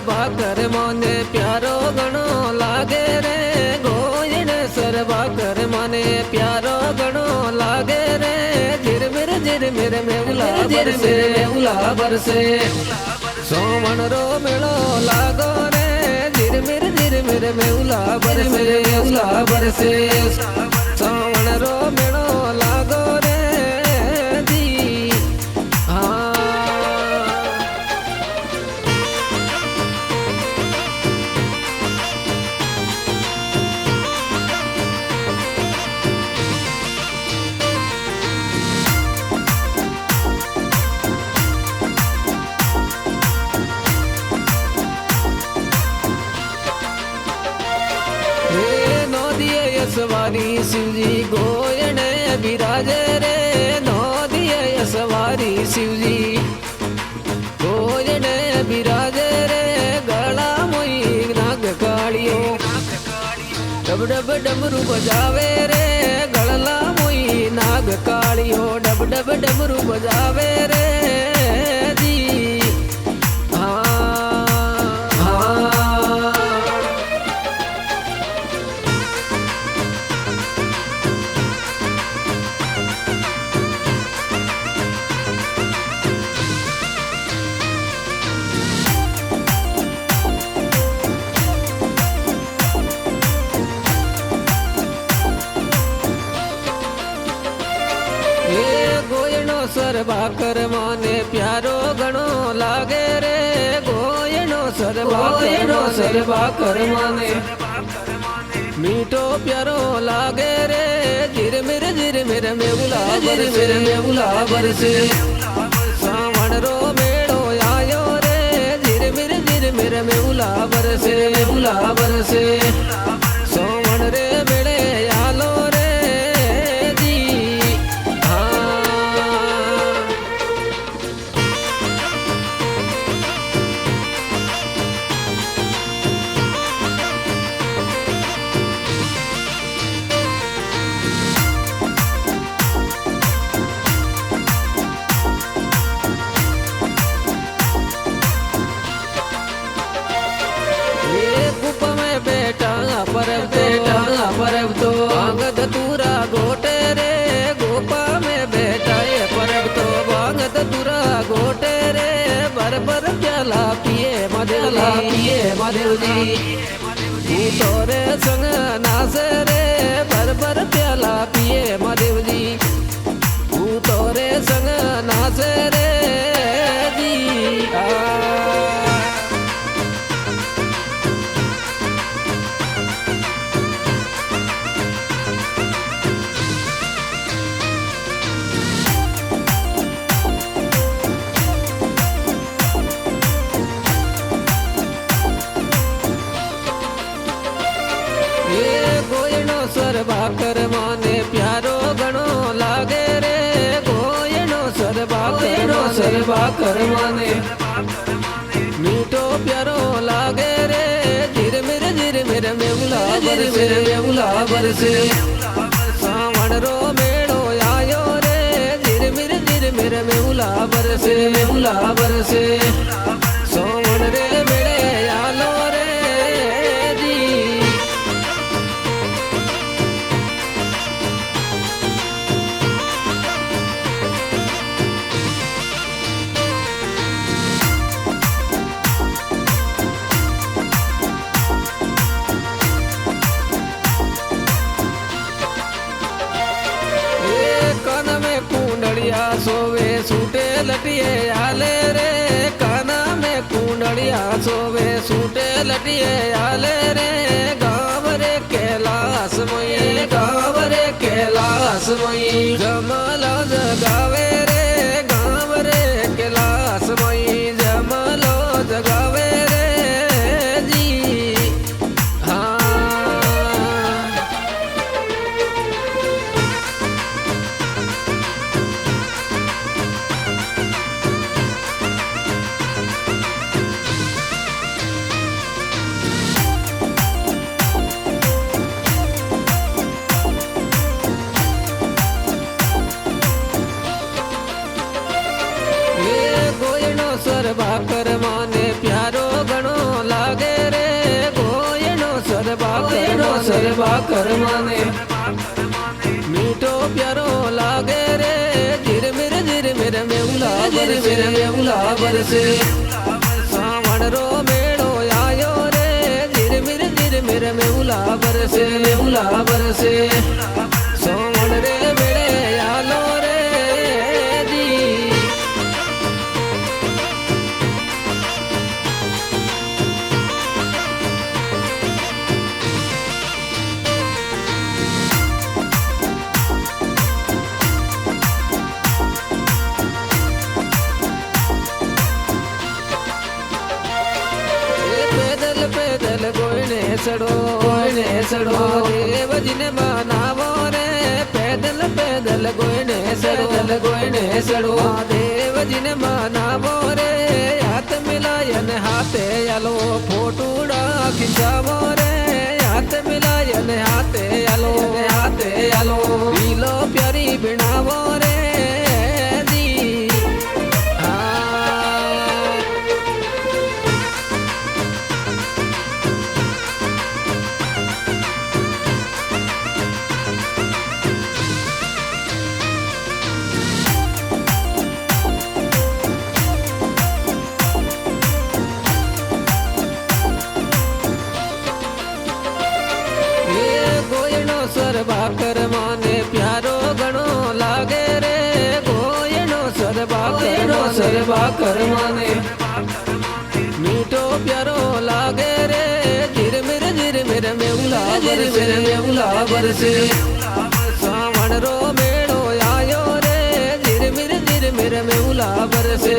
भाकर माने प्यारो गणो लागे रे गोयण सरबा कर माने प्यारो गणो लागे रे झिरमिर मेउला बरसे सोमण रो मेलो लागो रे झिरमिर मेउला बरसे सोमण रो मेलो लागो रे जी हाँ। सवारी शिवजी गोयण बिराजे रे नौदिये सवारी शिवजी गोयण बिराजे रे गला मोई नाग कालियो डब डब डमरू बजावे रे गला मोई नाग कालियो डब डब डमरू बजावे रे जी सरबा कर माने प्यारो गणो लागे रे गोयणो सरबा कर माने मीठो प्यारो लागे रे झिरमिर मेउला बरसे सावण रो मेड़ो आयो रे झिरमिर मेउला बरसे सोमण रे मेड़े आलो रे जी परब तो भांगत तूरा गोटे रे गोपा में बैठा है परब तो भांगत तूरा गोटे रे बर प्याला पिए मदेव जी तू तोरे संग नाच रे बर प्याला पिए मदेव जी तू तोरे संग नाच रे जी सरबा कर माने प्यारो गणो लागे रे गोयणो सरबा कर माने मीठो प्यारो लागे रे झिरमिर मेउला बरसे सावण रो मेड़ो आयो रे झिरमिर मेउला बरसे सोमण रे मेड़े आलो रे जी सोवे सूटे लटिए आले रे काना में कुंडलिया सोवे सूटे लटिए आले रे गाँव रे कैलाश मोई जमलो जगावे रे गाँव रे कैलाश मोई जमलो जगावे रे जी સરવા કરમાને મીઠો પ્યારો લાગે રે ઝીરમીર મેઉલા બરસે સાવણ રો મેળો આયો રે ઝીરમીર મેઉલા બરસે સોવણ રે મેળે આલો રે જી પેદલ કોઈને સડો દેવજીને બનાવો રે પેદલ કોઈને સડો દેવજીને બનાવો રે હાથ મિલાયન હાથે આલો ફોટુડા ખીચાવો રે હાથ મિલાયન હાથે આલો પીલો પ્યારી ભીણાવો રે સરવા કરમાને પ્યારો ઘણો લાગે રે ગોયણો સરવા કરમાને મીઠો પ્યારો લાગે રે ઝીરમીર મેઉલા બરસે સાવણ રો મેળો આયો રે ઝીરમીર મેઉલા બરસે